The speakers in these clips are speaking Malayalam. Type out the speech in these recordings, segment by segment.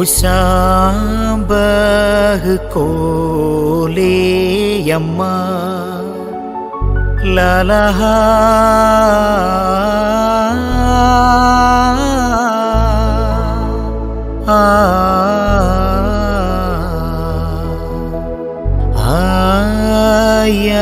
शांबह कोले यम्मा ललहा आया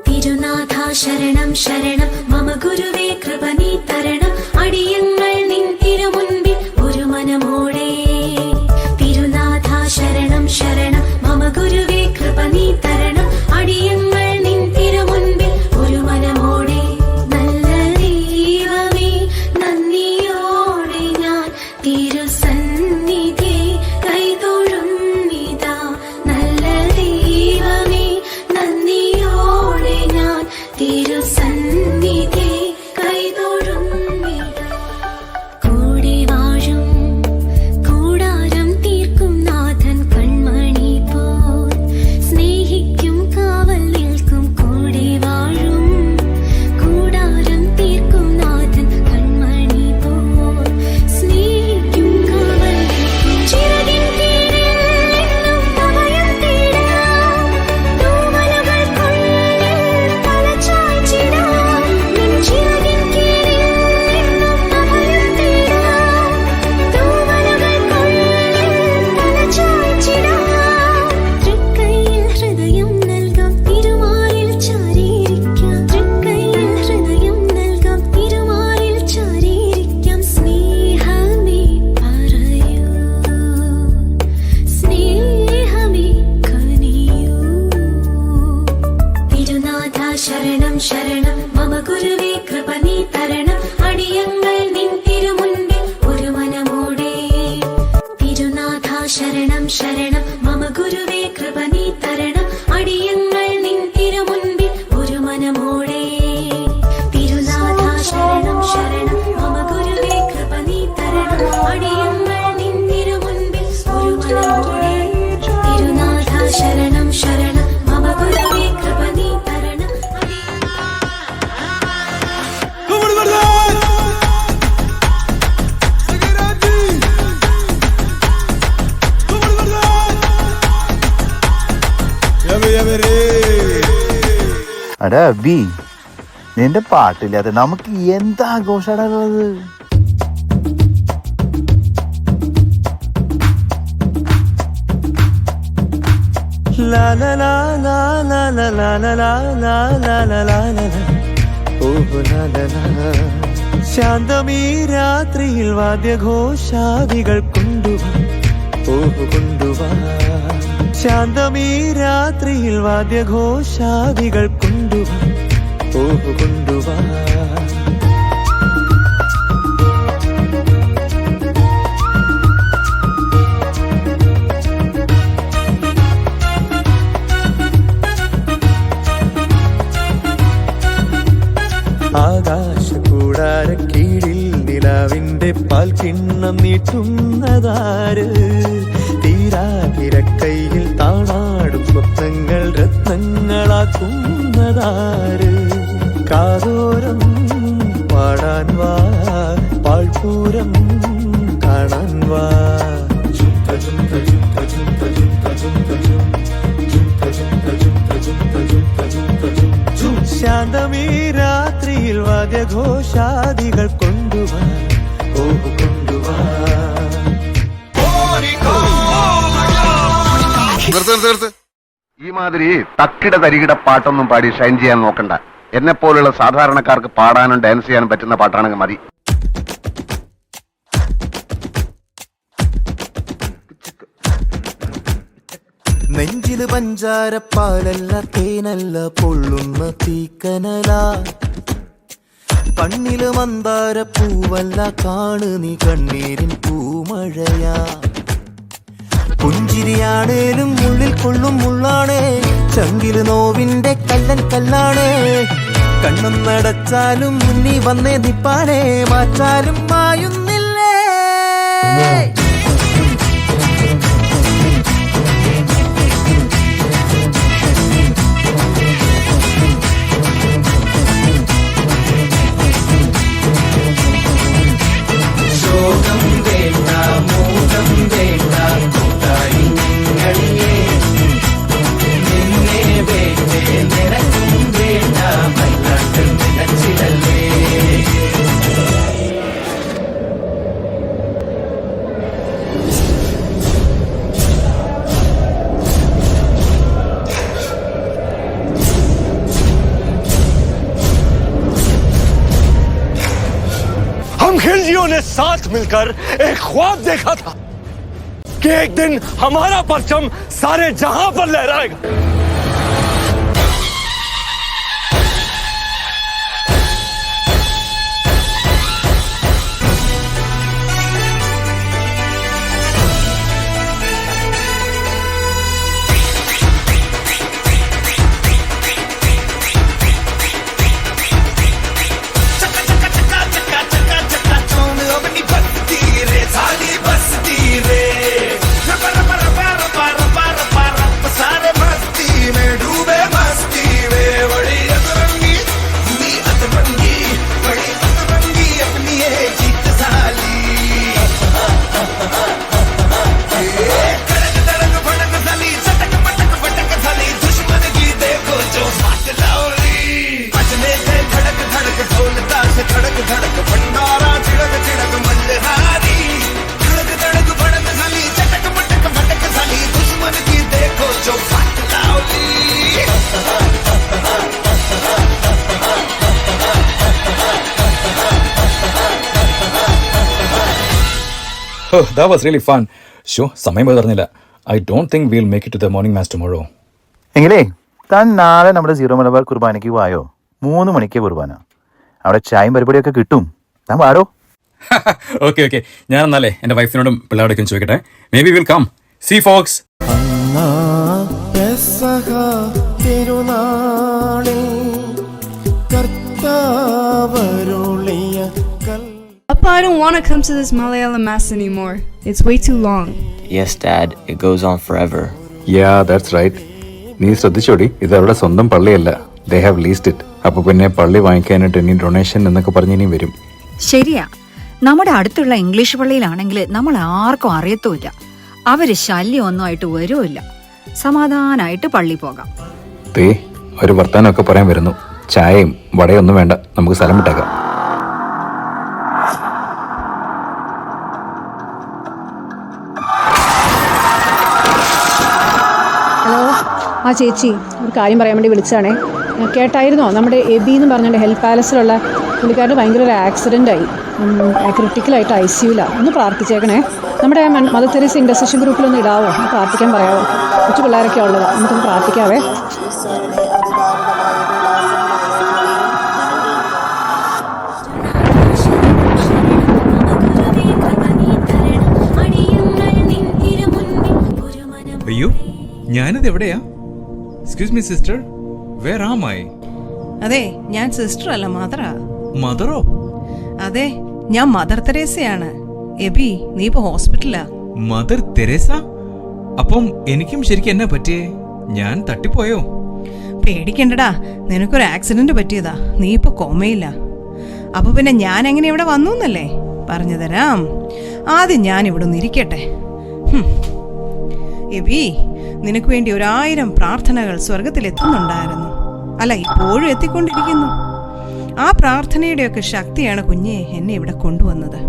തിരുനാഥാ ശരണം ശരണം മമ ഗുരുവേ കൃപ നീ തരണം അടിയങ്ങൾ നിൻ തിരുമുൻപിൽ ഒരു മനമോടെ തിരുനാഥാ ശരണം ശരണം മമ ഗുരുവേ കൃപ നീ തരണം അടിയങ്ങൾ നിൻ തിരുമുൻപിൽ ഒരു മനമോടെ നല്ല ദൈവമേ നന്ദിയോടെ ഞാൻ തിരുസന്നിധി കൈതൊഴുന്നിതാ നല്ല ദൈവമേ നന്ദിയോടെ ഞാൻ തിരുസന്നിധി കൈതൊഴുന്നിതാ കൂടെ വാഴും കൂടാരം തീർക്കും നാഥൻ കൺമണി പോൽ സ്നേഹിക്കും കാവൽ നിൽക്കും കൂടെ വാഴും കൂടാരം തീർക്കും നാഥൻ കൺമണി പോൽ സ്നേഹിക്കും കാവൽ നിൽക്കും ചിറകിൻ കീഴിൽ എന്നും അഭയം തേടാം തൂവലുകൾ കൊള്ളിൽ തലചായ്ച്ചിടാം നിൻ ചിറകിൻ കീഴിൽ എന്നും അഭയം തേടാം തൂവലുകൾ കൊള്ളിൽ തലചായ്ച്ചിടാം തൃക്കൈയിൽ ഹൃദയം നൽകാം തിരുമാറിൽ ചാരിയിരിക്കാം തൃക്കൈയിൽ ഹൃദയം നൽകാം തിരുമാറിൽ ചാരിയിരിക്കാം സ്നേഹമേ പറയൂ സ്നേഹമേ കനിയൂ തിരുനാഥാ ശരണം ശരണം മമ ഗുരുവേ കൃപ നീ തരണം അടിയങ്ങൾ നിൻ തിരുമുൻപിൽ ഒരു മനമോടെ തിരുനാഥാ ശരണം ശരണം മമ ഗുരുവേ കൃപ നീ തരണം അടിയങ്ങൾ നിൻ തിരുമുൻപിൽ ഒരു മനമോടെ തിരുനാഥാ ശരണം ശരണം മമ ഗുരുവേ കൃപ നീ തരണം അടിയങ്ങൾ നിൻ തിരുമുൻപിൽ ഒരു മനമോടെ തിരുനാഥാ ശരണം ശരണം മമ ഗുരുവേ കൃപ നീ തരണം അടാ അബി, നിന്റെ പാട്ടില്ലാതെ നമുക്ക് എന്താ ആഘോഷാണുള്ളത്? ശാന്തമീ രാത്രിയിൽ വാദ്യഘോഷാദികൾ കൊണ്ടുവാ ശാന്തമീ രാത്രിയിൽ വാദ്യഘോഷാദികൾ കൊണ്ടുവാ ആകാശ കൂടാരക്കീഴിൽ നിലാവിന്റെ പാൽക്കിണ്ണം നീട്ടുന്നതാര് തീരാതിരക്കൈയിൽ താണാടും സ്വപ്നങ്ങൾ രത്നങ്ങളാക്കുന്നതാര് കാതോരം പാടാൻ വാ പാഴ്പൂരം കാണാൻ വാ ശാന്തമീ രാത്രിയിൽ വാദ്യഘോഷാദികൾ കൊണ്ടുവാ നിർത്ത്. ഈ മാതിരി തക്കിട തരികിട പാട്ടൊന്നും പാടി ഷൈൻ ചെയ്യാൻ നോക്കണ്ട. എന്നെ പോലുള്ള സാധാരണക്കാർക്ക് പാടാനും ഡാൻസ് ചെയ്യാനും പറ്റുന്ന പാട്ടാണെങ്കിൽ മതി. നെഞ്ചില് പഞ്ചാരപ്പാലല്ല തേനല്ല പൊള്ളുന്ന തീക്കനല കണ്ണില് മന്ദാര പൂവല്ല കാണു നീ കണ്ണീരിൻ പൂമഴയാ. പുഞ്ചിരിയാണേലും ഉള്ളിൽ കൊള്ളും മുള്ളാണേ, ചങ്കില് നോവിന്റെ കല്ലൻ കല്ലാണേ. കണ്ണും നടച്ചാലും മുന്നി വന്നേ നിപ്പാനേ, മാറ്റാലും മായുന്നില്ലേ. ശോകം വേണ്ട മോഹം വേണ്ട കൂട്ടായി നിങ്ങളിയേ, നിന്നെ വേണ്ടേ നിനക്കും വേണ്ട വല്ലാണ്ട് നിലച്ചിടലേ. हम खिलजियों ने साथ मिलकर एक ख्वाब देखा था कि एक दिन हमारा परचम सारे जहां पर लहराएगा. Oh, that was really fun. Sure, സമയം പറഞ്ഞില്ല. I don't think we'll make it to the morning mass tomorrow. എങ്കിലേ താൻ നാളെ നമ്മുടെ സീറോ മലബാർ കുർബാനയ്ക്ക് വായോ. 3 മണിക്ക് കുർബാന. അവിടെ ചായയും പരിപാടിയൊക്കെ കിട്ടും. താൻ വാരോ. ഓക്കെ ഞാൻ എന്നാലേ എൻ്റെ വൈഫിനോടും പിള്ളേരോടൊക്കെ ചോദിക്കട്ടെ. Maybe will come. See folks. Papa, I don't want to come to this Malayalam mass anymore. It's way too long. Yes, Dad. It goes on forever. Yeah, that's right. നീ ശ്രദ്ധിച്ചോടി, ഇത് അവരുടെ സ്വന്തം പള്ളിയല്ല. They have leased it. അപ്പൊ പിന്നെ പള്ളി വാങ്ങിക്കാനായിട്ട് ഇനി ഡൊണേഷൻ എന്നൊക്കെ പറഞ്ഞ് ഇനി വരും. ശരിയാ. നമ്മുടെ അടുത്തുള്ള ഇംഗ്ലീഷ് പള്ളിയിലാണെങ്കിൽ നമ്മൾ ആർക്കും അറിയത്തുമില്ല. അവര് ശല്യമൊന്നുമായിട്ട് വരുമില്ല. സമാധാനായിട്ട് പള്ളി പോകാം. ദേ ഒരു വർത്താനമൊക്കെ പറയാൻ വരുന്നു. ചായയും വടയൊന്നും വേണ്ട, നമുക്ക് സ്ഥലം വിട്ടേക്കാം. ആ ചേച്ചി ഒരു കാര്യം പറയാൻ വേണ്ടി വിളിച്ചാണേ. കേട്ടായിരുന്നോ നമ്മുടെ എബി എന്ന് പറഞ്ഞിട്ട് ഹെൽത്ത് പാലസിലുള്ള പുള്ളിക്കാരന് ഭയങ്കര ഒരു ആക്സിഡൻ്റായി, ക്രിട്ടിക്കലായിട്ട് ICUലാണ്. ഒന്ന് പ്രാർത്ഥിച്ചേക്കണേ. നമ്മുടെ മദർ തെരേസ ഇൻ്റർസെഷൻ ഗ്രൂപ്പിലൊന്ന് ഇടാവോ, പ്രാർത്ഥിക്കാൻ പറയാമോ? കൊച്ചു പിള്ളേരൊക്കെ ഉള്ളതാണ്, നമുക്കൊന്ന് പ്രാർത്ഥിക്കാവേ. അയ്യോ, ഞാനിത് എവിടെയാ? Excuse me sister, where am I? അതെ, ഞാൻ സിസ്റ്റർ അല്ല, മദറാ. മദറോ? അതെ, ഞാൻ മദർ തെരേസയാണ്. എബി, നീ ഇപ്പൊ ഹോസ്പിറ്റലാ. Mother Teresa? അപ്പം എനിക്കും ശരിക്കും എന്നാ പറ്റിയേ? ഞാൻ തട്ടിപ്പോയോ? പേടിക്കണ്ടടാ, നിനക്കൊരു ആക്സിഡന്റ് പറ്റിയതാ. നീ ഇപ്പൊ കോമയില്ല. അപ്പൊ പിന്നെ ഞാൻ എങ്ങനെ ഇവിടെ വന്നു എന്നല്ലേ പറഞ്ഞു തരാം. ആദ്യം ഞാൻ ഇവിടെ ഒന്ന് ഇരിക്കട്ടെ. എബി, നിനക്ക് വേണ്ടി 1000 പ്രാർത്ഥനകൾ സ്വർഗത്തിൽ എത്തുന്നുണ്ടായിരുന്നു. അല്ല, ഇപ്പോഴും എത്തിക്കൊണ്ടിരിക്കുന്നു. ആ പ്രാർത്ഥനയുടെയൊക്കെ ശക്തിയാണ് കുഞ്ഞെ എന്നെ ഇവിടെ കൊണ്ടുവന്നത്.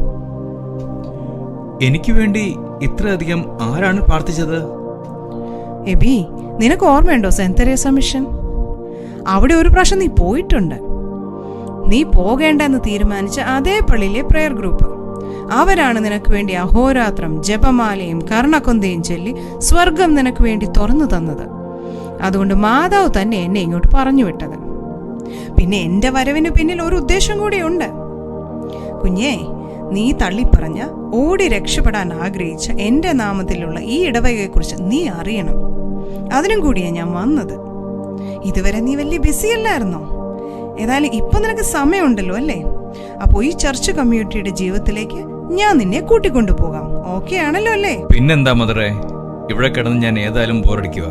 എനിക്ക് വേണ്ടി ഇത്രയധികം ആരാണ് പ്രാർത്ഥിച്ചത്? എബി, നിനക്ക് ഓർമ്മയുണ്ടോ സെന്റ് തെരേസ മിഷൻ? അവിടെ ഒരു പ്രാവശ്യം നീ പോയിട്ടുണ്ട്. നീ പോകേണ്ടെന്ന് തീരുമാനിച്ച അതേ പള്ളിയിലെ പ്രെയർ ഗ്രൂപ്പ്. അവരാണ് നിനക്ക് വേണ്ടി അഹോരാത്രം ജപമാലയും കർണക്കൊന്തയും ചൊല്ലി സ്വർഗം നിനക്ക് വേണ്ടി തുറന്നു തന്നത്. അതുകൊണ്ട് മാതാവ് തന്നെ എന്നെ ഇങ്ങോട്ട് പറഞ്ഞു വിട്ടത്. പിന്നെ എൻ്റെ വരവിന് പിന്നിൽ ഒരു ഉദ്ദേശം കൂടിയുണ്ട്. കുഞ്ഞേ, നീ തള്ളിപ്പറഞ്ഞ ഓടി രക്ഷപ്പെടാൻ ആഗ്രഹിച്ച എൻ്റെ നാമത്തിലുള്ള ഈ ഇടവകയെക്കുറിച്ച് നീ അറിയണം. അതിനും കൂടിയാണ് ഞാൻ വന്നത്. ഇതുവരെ നീ വലിയ ബിസി അല്ലായിരുന്നോ? ഏതായാലും ഇപ്പൊ നിനക്ക് സമയമുണ്ടല്ലോ അല്ലേ? അപ്പോൾ ഈ ചർച്ച് കമ്മ്യൂണിറ്റിയുടെ ജീവിതത്തിലേക്ക് ഞാൻ നിന്നെ കൂട്ടിക്കൊണ്ടു പോകാം. ഓക്കെ ആണല്ലോ അല്ലേ? പിന്നെന്താ മദറേ, ഇവിടെ കിടന്ന് ഞാൻ ഏതായാലും ബോറടിക്കുക.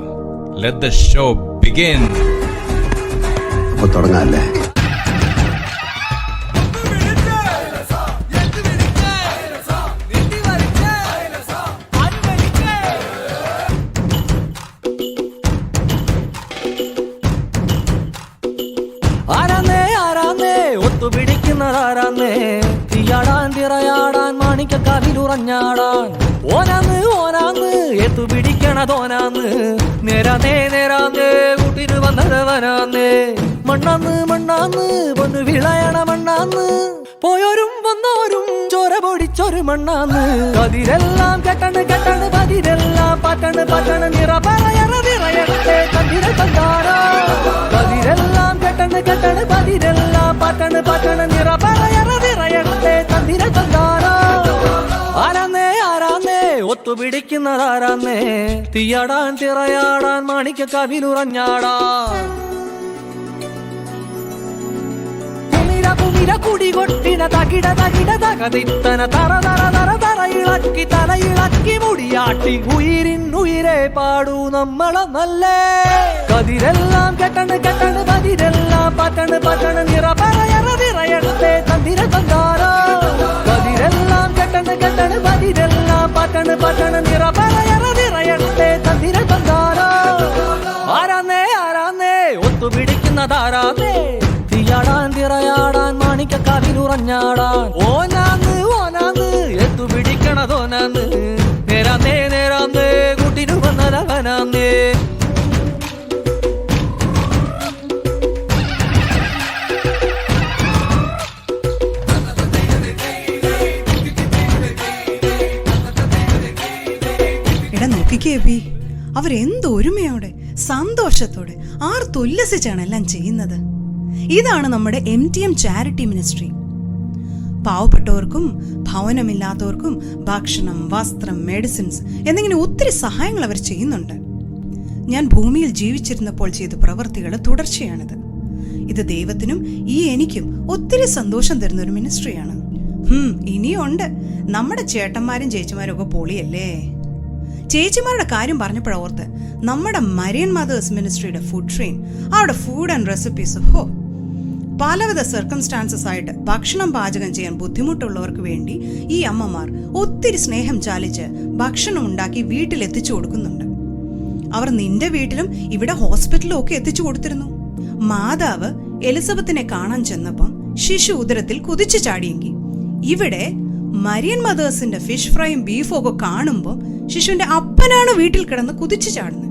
Let the show begin. തുടങ്ങാല്ലേ? ഒത്തുപിടിക്കുന്നതാരാന്നേ, തീയാടാൻ തിറയാടാൻ മാണിക്കക്കാവിലുറഞ്ഞാടാൻ. ഓനാന്ന് ഓനാന്ന് എത്തുപിടിക്കണതോനാന്ന്, നേരാന്നേ നേരാന്നേ കൂട്ടിന് വന്നതവനാന്നേ. മണ്ണാന്ന് മണ്ണാന്ന് പൊന്നു വിളയണ മണ്ണാന്ന്, പോയോരും വന്നോരും ചോര പൊടിച്ചൊരു മണ്ണാന്ന്. കതിരെല്ലാം കെട്ടണ് കെട്ടണ് പതിരെല്ലാം പാറ്റണ് പാറ്റണ്, നിറ പറയണ നിറയട്ടെ കതിര കണ്ടാരോ. കതിരെല്ലാം കെട്ടണ് കെട്ടണ് പതിരെല്ലാം പാറ്റണ് പാറ്റണ്, നിറ പറയണ നിറയട്ടെ കതിര കണ്ടാരോ. ആരാന്നേ ആരാന്നേ ഒത്തുപിടിക്കുന്നതാരാന്നേ, തീയാടാൻ തിറയാടാൻ മാണിക്കക്കാവിലുറഞ്ഞാടാൻ. കുടി കൊട്ടിന തകിട തകിട തകതിത്തന തറ തറ തറ തറ ഇളക്കി തല ഇളക്കി മുടിയാട്ടി, ഉയിരിനുയിരെ പാടൂ നമ്മളെ നല്ലേ. കതിരെല്ലാം കെട്ടണ് കെട്ടണ് പതിരെല്ലാം പാറ്റണ് പാറ്റണ്, നിറ പറയണ നിറയട്ടെ തന്തിര തന്താരോ. കതിരെല്ലാം കെട്ടണ് കെട്ടണ് പതിരെല്ലാം പാറ്റണ് പാറ്റണ്, നിറ പറയണ നിറയട്ടെ തന്തിര തന്താരോ. ആരാന്നേ ആരാന്നേ ഒത്തുപിടിക്കുന്നതാരാന്നേ, തീയാടാൻ തിറയാടാൻ മാണിക്കക്കാവിലുറഞ്ഞാടാൻ. ഓനാന്ന് ഓനാന്ന് എത്തുപിടിക്കണതോനാന്ന്, നേരാന്നേ നേരാന്നേ കൂട്ടിനു വന്നതവനാന്നേ. എടാ നോക്കിക്കേ ബി, അവരെന്ത് ഒരുമയോടെ സന്തോഷത്തോടെ ആർത്തുല്ലസിച്ചാണ് എല്ലാം ചെയ്യുന്നത്. ഇതാണ് നമ്മുടെ MTM ചാരിറ്റി മിനിസ്ട്രി. പാവപ്പെട്ടവർക്കും ഭവനമില്ലാത്തവർക്കും ഭക്ഷണം, വസ്ത്രം, മെഡിസിൻസ് എന്നിങ്ങനെ ഒത്തിരി സഹായങ്ങൾ അവർ ചെയ്യുന്നുണ്ട്. ഞാൻ ഭൂമിയിൽ ജീവിച്ചിരുന്നപ്പോൾ ചെയ്ത പ്രവൃത്തികൾ തുടർച്ചയാണിത്. ഇത് ദൈവത്തിനും ഈ എനിക്കും ഒത്തിരി സന്തോഷം തരുന്ന ഒരു മിനിസ്ട്രിയാണ്. ഇനിയുണ്ട്. നമ്മുടെ ചേട്ടന്മാരും ചേച്ചിമാരും ഒക്കെ പൊളിയല്ലേ. ചേച്ചിമാരുടെ കാര്യം പറഞ്ഞപ്പോഴോർത്ത് നമ്മുടെ മരിയൻ മദേഴ്സ് മിനിസ്ട്രിയുടെ ഫുഡ് ട്രെയിൻ, അവിടെ ഫുഡ് ആൻഡ് റെസിപ്പീസ്, പലവിധ സർക്കംസ്റ്റാൻസസ് ആയിട്ട് ഭക്ഷണം പാചകം ചെയ്യാൻ ബുദ്ധിമുട്ടുള്ളവർക്ക് വേണ്ടി ഈ അമ്മമാർ ഒത്തിരി സ്നേഹം ചാലിച്ച് ഭക്ഷണം ഉണ്ടാക്കി വീട്ടിൽ എത്തിച്ചു കൊടുക്കുന്നുണ്ട്. അവർ നിന്റെ വീട്ടിലും ഇവിടെ ഹോസ്പിറ്റലിലും ഒക്കെ എത്തിച്ചു കൊടുത്തിരുന്നു. മാതാവ് എലിസബത്തിനെ കാണാൻ ചെന്നപ്പം ശിശു ഉദരത്തിൽ കുതിച്ചു ചാടിയെങ്കിൽ ഇവിടെ മരിയൻ മദേഴ്സിന്റെ ഫിഷ് ഫ്രൈയും ബീഫും ഒക്കെ കാണുമ്പോൾ ശിശുവിന്റെ അപ്പനാണ് വീട്ടിൽ കിടന്ന് കുതിച്ചു ചാടുന്നത്.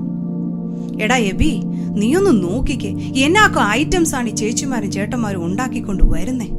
എടാ എബി, നീയൊന്ന് നോക്കിക്കേ, എന്നാക്കോ ഐറ്റംസ് ആണ് ഈ ചേച്ചിമാരും ചേട്ടന്മാരും ഉണ്ടാക്കിക്കൊണ്ട് വരുന്നേ.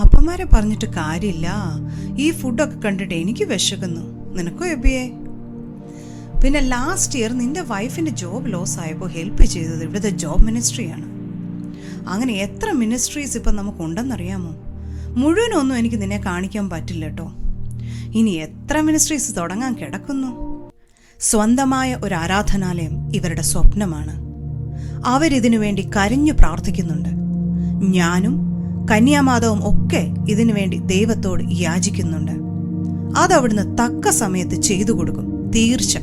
അപ്പന്മാരെ പറഞ്ഞിട്ട് കാര്യമില്ല. ഈ ഫുഡൊക്കെ കണ്ടിട്ട് എനിക്ക് വിശക്കുന്നു. നിനക്കോ എബിയെ? പിന്നെ ലാസ്റ്റ് ഇയർ നിന്റെ വൈഫിന്റെ ജോബ് ലോസ് ആയപ്പോൾ ഹെൽപ്പ് ചെയ്തത് ഇവിടുത്തെ ജോബ് മിനിസ്ട്രിയാണ്. അങ്ങനെ എത്ര മിനിസ്ട്രീസ് ഇപ്പം നമുക്കുണ്ടെന്നറിയാമോ? മുഴുവനൊന്നും എനിക്ക് നിന്നെ കാണിക്കാൻ പറ്റില്ല കേട്ടോ. ഇനി എത്ര മിനിസ്ട്രീസ് തുടങ്ങാൻ കിടക്കുന്നു. സ്വന്തമായ ഒരു ആരാധനാലയം ഇവരുടെ സ്വപ്നമാണ്. അവരിതിനു വേണ്ടി കരഞ്ഞു പ്രാർത്ഥിക്കുന്നുണ്ട്. ഞാനും കന്യാമാധവും ഒക്കെ ഇതിനു വേണ്ടി ദൈവത്തോട് യാചിക്കുന്നുണ്ട്. അതവിടുന്ന് തക്ക സമയത്ത് ചെയ്തു കൊടുക്കും, തീർച്ച.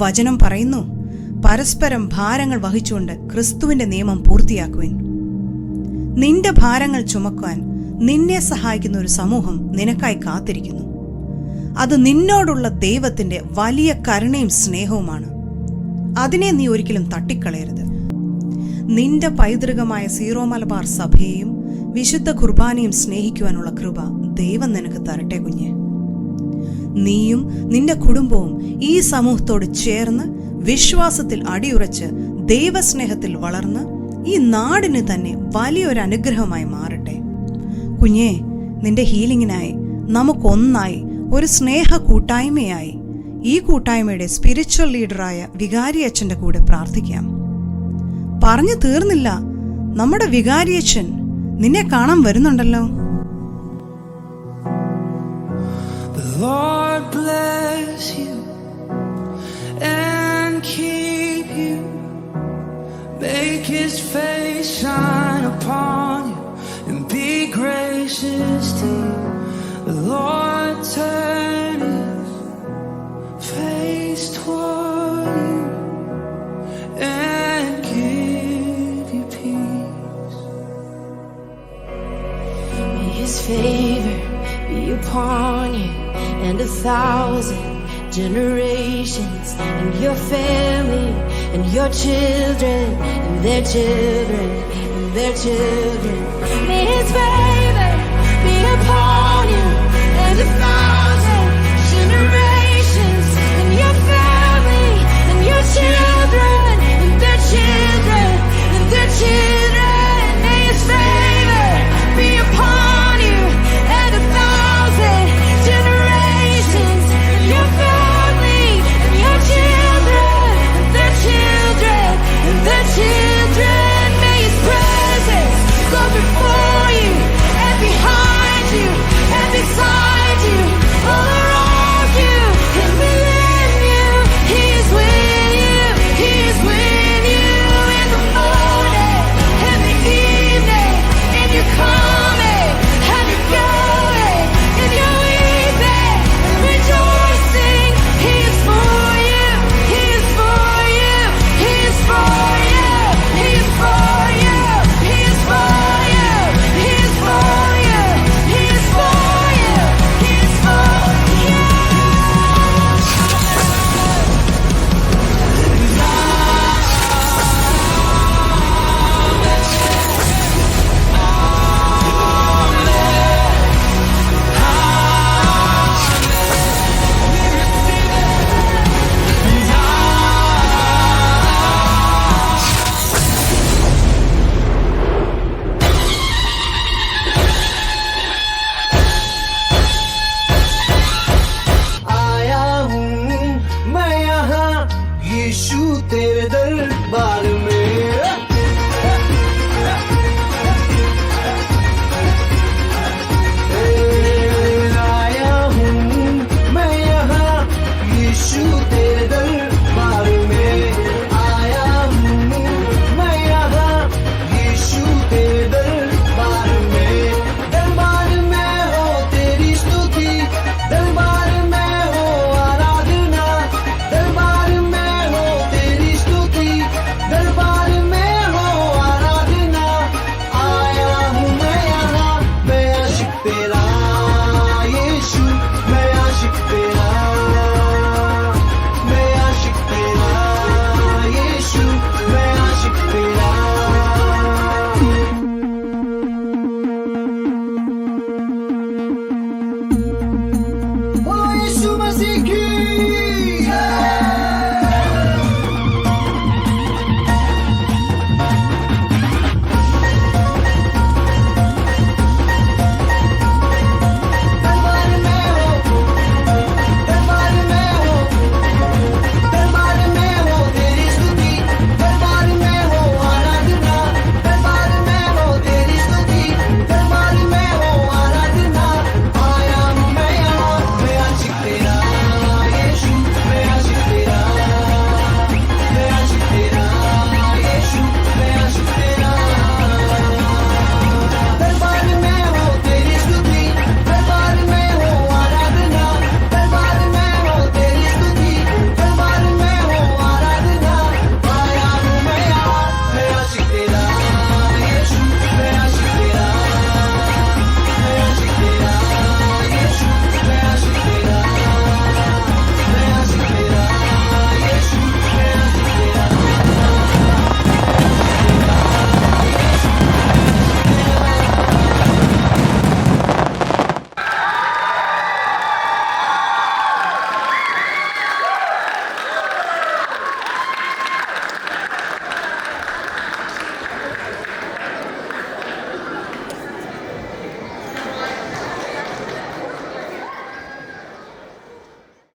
വചനം പറയുന്നു, പരസ്പരം ഭാരങ്ങൾ വഹിച്ചുകൊണ്ട് ക്രിസ്തുവിന്റെ നിയമം പൂർത്തിയാക്കുവിൻ. നിന്റെ ഭാരങ്ങൾ ചുമക്കാൻ നിന്നെ സഹായിക്കുന്ന ഒരു സമൂഹം നിനക്കായി കാത്തിരിക്കുന്നു. അത് നിന്നോടുള്ള ദൈവത്തിന്റെ വലിയ കരുണയും സ്നേഹവുമാണ്. അതിനെ നീ ഒരിക്കലും തട്ടിക്കളയരുത്. നിന്റെ പൈതൃകമായ സീറോ മലബാർ സഭയെയും വിശുദ്ധ കുർബാനയും സ്നേഹിക്കുവാനുള്ള കൃപ ദൈവം നിനക്ക് തരട്ടെ കുഞ്ഞെ. നീയും നിന്റെ കുടുംബവും ഈ സമൂഹത്തോട് ചേർന്ന് വിശ്വാസത്തിൽ അടിയുറച്ച് ദൈവസ്നേഹത്തിൽ വളർന്ന് ഈ നാടിന് തന്നെ വലിയൊരു അനുഗ്രഹമായി മാറട്ടെ. കുഞ്ഞെ, നിന്റെ ഹീലിംഗിനായി നമുക്കൊന്നായി ഒരു സ്നേഹ കൂട്ടായ്മയായി ഈ കൂട്ടായ്മയുടെ സ്പിരിച്വൽ ലീഡറായ വികാരി അച്ഛൻ്റെ കൂടെ പ്രാർത്ഥിക്കാം. പറഞ്ഞു തീർന്നില്ല, നമ്മുടെ വികാരി അച്ഛൻ നിന്നെ കാണാൻ വരുന്നുണ്ടല്ലോ. Lord bless you and keep you. Make his face shine upon you and be gracious to you. The Lord turn his face toward you and give you peace. May his favor be upon you and 1,000 generations, and your family, and your children, and their children, and their children. May his favor be upon you and 1,000 generations, and your family, and your children.